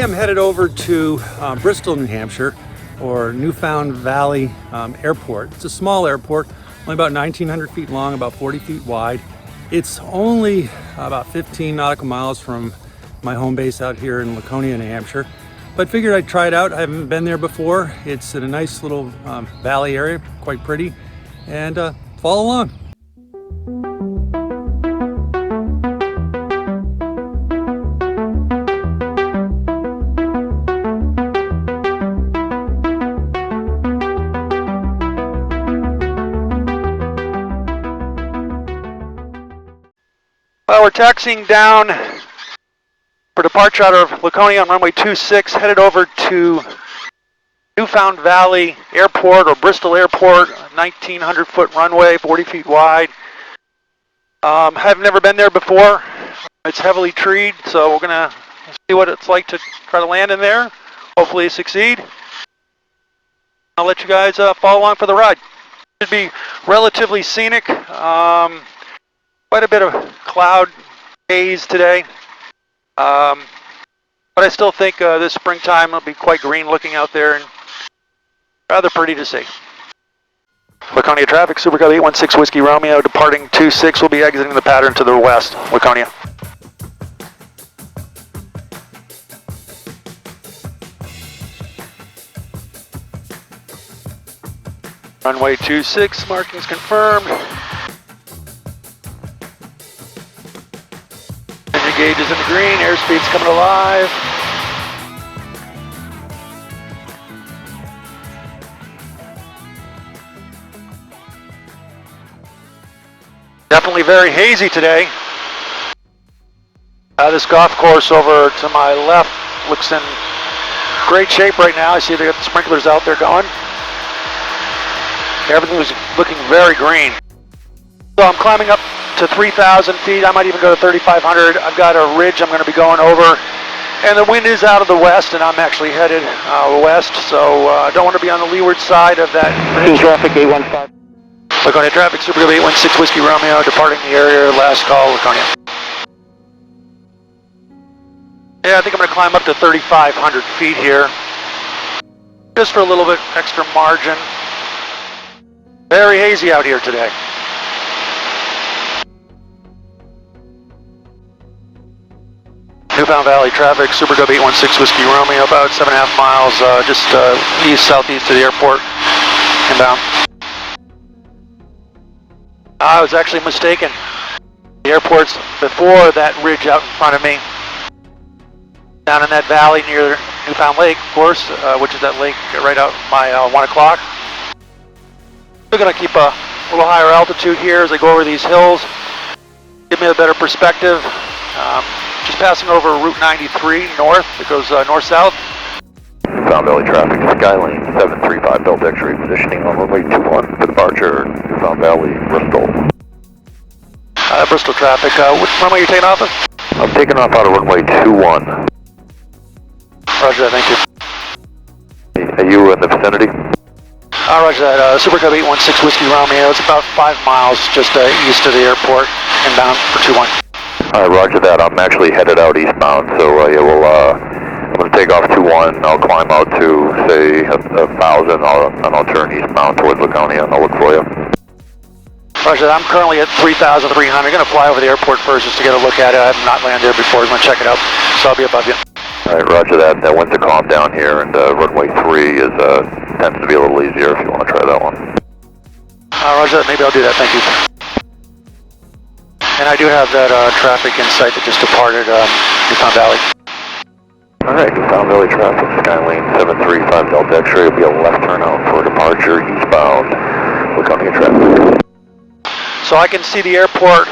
Today I'm headed over to Bristol, New Hampshire, or Newfound Valley Airport. It's a small airport, only about 1,900 feet long, about 40 feet wide. It's only about 15 nautical miles from my home base out here in Laconia, New Hampshire. But figured I'd try it out. I haven't been there before. It's in a nice little valley area, quite pretty, and follow along. Well, we're taxiing down for departure out of Laconia on runway 26, headed over to Newfound Valley Airport or Bristol Airport, 1,900 foot runway, 40 feet wide. I've never been there before. It's heavily treed, so we're gonna see what it's like to try to land in there. Hopefully succeed. I'll let you guys follow along for the ride. Should be relatively scenic. Quite a bit of cloud haze today, but I still think this springtime will be quite green looking out there and rather pretty to see. Laconia traffic, Super Cub 816 Whiskey Romeo, departing 26, will be exiting the pattern to the west, Laconia. Runway 26, markings confirmed. Gauge is in the green, airspeed's coming alive. Definitely very hazy today. This golf course over to my left looks in great shape right now. I see they got the sprinklers out there going. Everything is looking very green. So I'm climbing up to 3,000 feet. I might even go to 3,500. I've got a ridge I'm going to be going over, and the wind is out of the west, and I'm actually headed west, so I don't want to be on the leeward side of that ridge. Traffic 815. Laconia traffic, Super Cub 816 Whiskey Romeo, departing the area, last call, Laconia. Yeah, I think I'm going to climb up to 3,500 feet here, just for a little bit extra margin. Very hazy out here today. Newfound Valley traffic, Super Cub 816 Whiskey Romeo, about 7.5 miles, just east-southeast of the airport, inbound. I was actually mistaken. The airport's before that ridge out in front of me. Down in that valley near Newfound Lake, of course, which is that lake right out by 1 o'clock. We're going to keep a little higher altitude here as I go over these hills. Give me a better perspective. Just passing over Route 93 north, that goes north-south. Newfound Valley traffic, Skylane 735 Delta X-ray positioning on runway 21 for departure, Newfound Valley, Bristol. Bristol traffic, which runway are you taking off of? I'm taking off out of runway 21. Roger that, thank you. Are you in the vicinity? Roger that, Super Cub 816 Whiskey Romeo, it's about 5 miles just east of the airport, inbound for 21. All right, roger that. I'm actually headed out eastbound, so yeah, I'm going to take off 21. I'll climb out to, say, 1,000, and I'll turn eastbound towards Laconia, and I'll look for you. Roger that. I'm currently at 3,300. I'm going to fly over the airport first just to get a look at it. I have not landed there before. I'm going to check it out, so I'll be above you. All right, roger that. That went to calm down here, and runway 3 tends to be a little easier if you want to try that one. Roger that. Maybe I'll do that. Thank you. And I do have that traffic in sight that just departed Newfound Valley. All right, Newfound Valley traffic, Skylane 735 Delta X-ray will be a left turn out for departure eastbound. Laconia traffic. So I can see the airport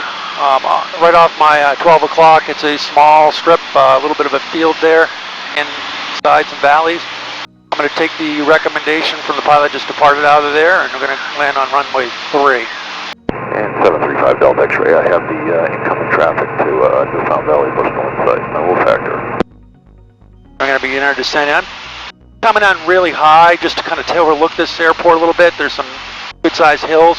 right off my 12 o'clock. It's a small strip, a little bit of a field there, inside some valleys. I'm going to take the recommendation from the pilot just departed out of there, and we're going to land on runway 3. And 735 Delta X-ray, I have the incoming traffic to Newfound Valley, Bristol in sight. I will factor. I'm going to begin our descent in. Coming on really high, just to kind of overlook this airport a little bit. There's some good-sized hills.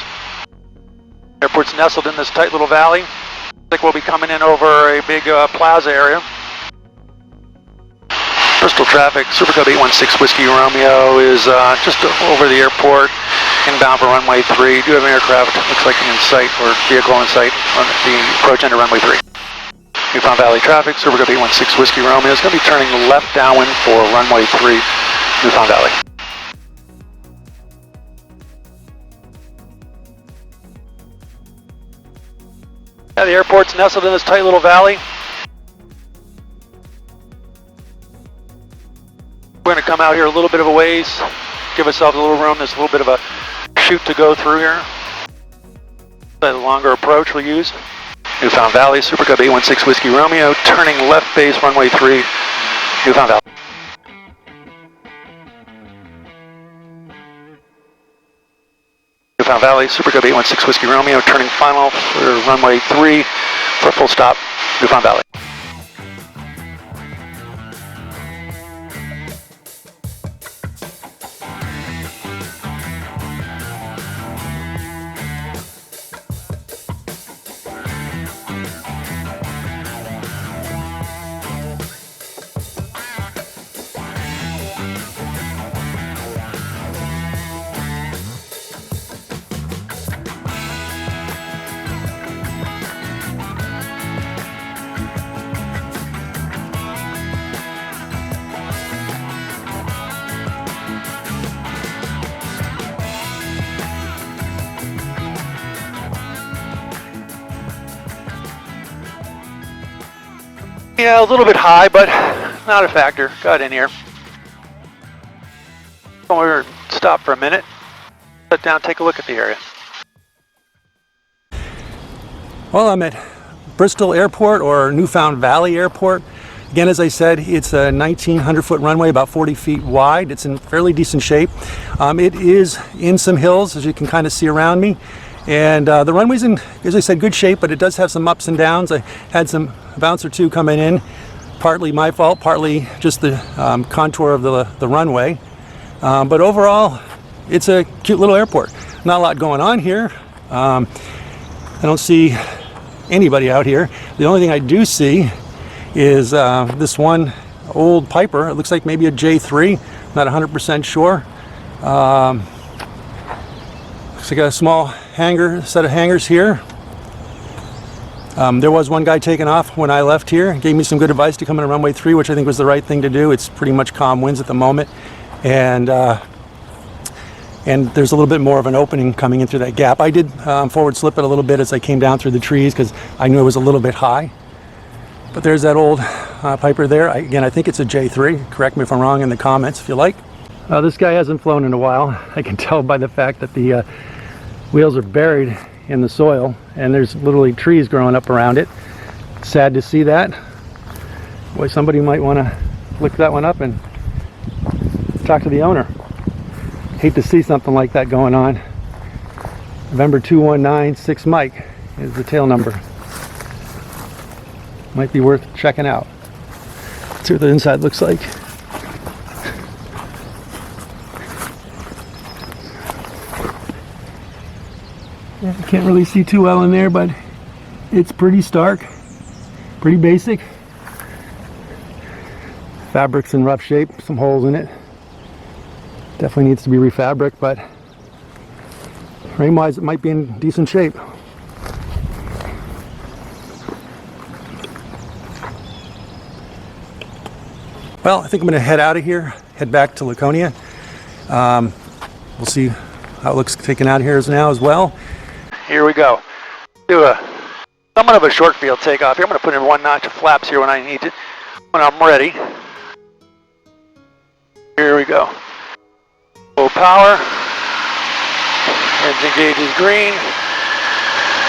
Airport's nestled in this tight little valley. I think we'll be coming in over a big plaza area. Bristol traffic, Super Cub 816 Whiskey Romeo is just over the airport, inbound for runway 3. Do have an aircraft, looks like in sight, or vehicle in sight on the approach end of runway 3. Newfound Valley traffic, Super Cub 816 Whiskey Romeo is going to be turning left downwind for runway 3, Newfound Valley. Yeah, the airport's nestled in this tight little valley. We're going to come out here a little bit of a ways, give ourselves a little room. There's a little bit of a chute to go through here. The longer approach we'll use. Newfound Valley, Super Cub 816 Whiskey Romeo, turning left base, runway 3, Newfound Valley. Newfound Valley, Super Cub 816 Whiskey Romeo, turning final for runway 3 for a full stop, Newfound Valley. Yeah, a little bit high, but not a factor. Got in here. We're stop for a minute. Sit down, take a look at the area. Well, I'm at Bristol Airport, or Newfound Valley Airport. Again, as I said, it's a 1,900-foot runway, about 40 feet wide. It's in fairly decent shape. It is in some hills, as you can kind of see around me. And the runway's in, as I said, good shape, but it does have some ups and downs. I had some bounce or two coming in, partly my fault, partly just the contour of the runway. But overall, it's a cute little airport. Not a lot going on here. I don't see anybody out here. The only thing I do see is this one old Piper. It looks like maybe a J3, not 100% sure. Looks like a small set of hangars here. There was one guy taking off when I left here. Gave me some good advice to come in runway 3, which I think was the right thing to do. It's pretty much calm winds at the moment, and there's a little bit more of an opening coming in through that gap. I did forward slip it a little bit as I came down through the trees because I knew it was a little bit high. But there's that old Piper there. Again, I think it's a J3. Correct me if I'm wrong in the comments if you like. This guy hasn't flown in a while. I can tell by the fact that the wheels are buried in the soil and there's literally trees growing up around it. Sad to see that. Boy, somebody might want to look that one up and talk to the owner. Hate to see something like that going on. November 2196 Mike is the tail number. Might be worth checking out. Let's see what the inside looks like. Yeah, I can't really see too well in there, but it's pretty stark, pretty basic. Fabric's in rough shape, some holes in it. Definitely needs to be refabric, but frame-wise it might be in decent shape. Well, I think I'm going to head out of here, head back to Laconia. We'll see how it looks taken out here now as well. Here we go. Do somewhat of a short field takeoff here. I'm going to put in one notch of flaps here when I need to, when I'm ready. Here we go. Full power. Engine gauge is green.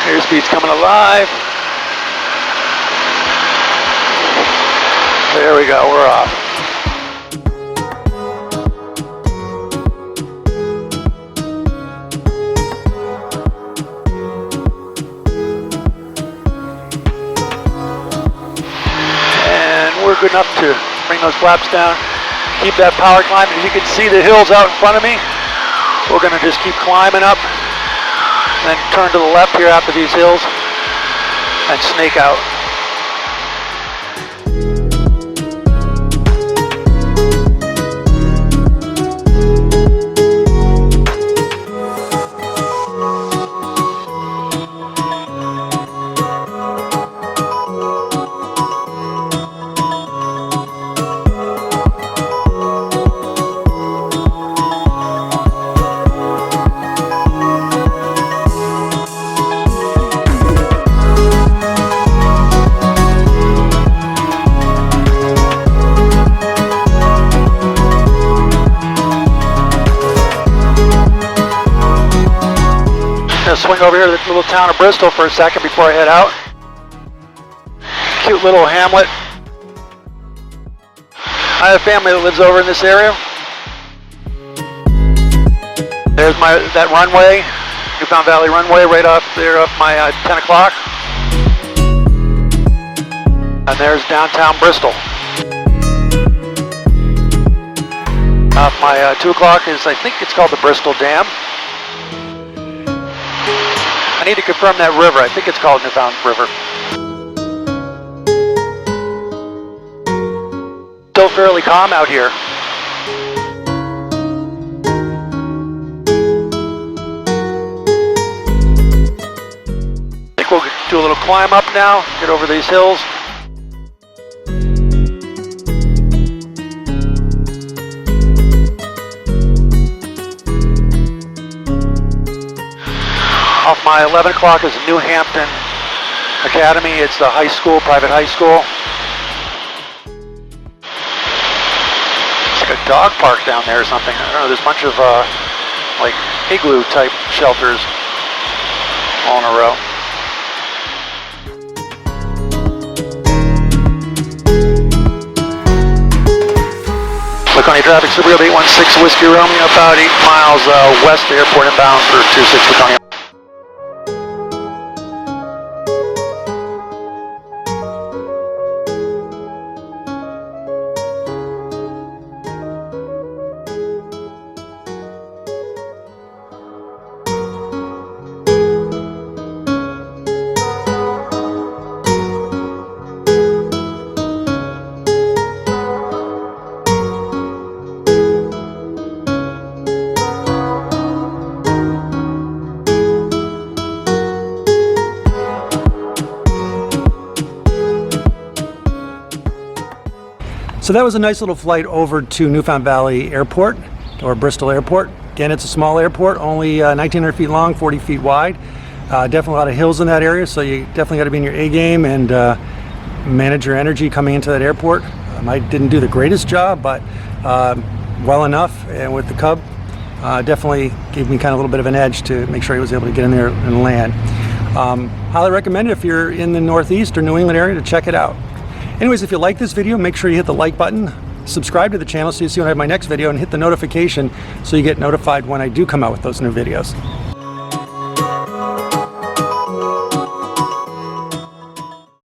Airspeed's coming alive. There we go, we're off. And we're good enough to bring those flaps down. Keep that power climbing. As you can see the hills out in front of me. We're going to just keep climbing up, then turn to the left here after these hills and snake out. over here to the little town of Bristol for a second before I head out. Cute little hamlet. I have family that lives over in this area. There's that runway, Newfound Valley Runway, right up there up my 10 o'clock. And there's downtown Bristol. Off my 2 o'clock is, I think it's called the Bristol Dam. I need to confirm that river. I think it's called Newfound River. Still fairly calm out here. I think we'll do a little climb up now, get over these hills. Off my 11 o'clock is New Hampton Academy. It's the high school, private high school. It's like a dog park down there or something. I don't know, there's a bunch of like igloo type shelters all in a row. Laconia traffic, Super 816 Whiskey Romeo, about 8 miles west of the airport inbound for 26 Laconia. So that was a nice little flight over to Newfound Valley Airport, or Bristol Airport. Again, it's a small airport, only 1,900 feet long, 40 feet wide. Definitely a lot of hills in that area, so you definitely got to be in your A game and manage your energy coming into that airport. I didn't do the greatest job, but well enough, and with the Cub, definitely gave me kind of a little bit of an edge to make sure he was able to get in there and land. Highly recommend it if you're in the Northeast or New England area to check it out. Anyways, if you like this video, make sure you hit the like button, subscribe to the channel so you see when I have my next video, and hit the notification so you get notified when I do come out with those new videos.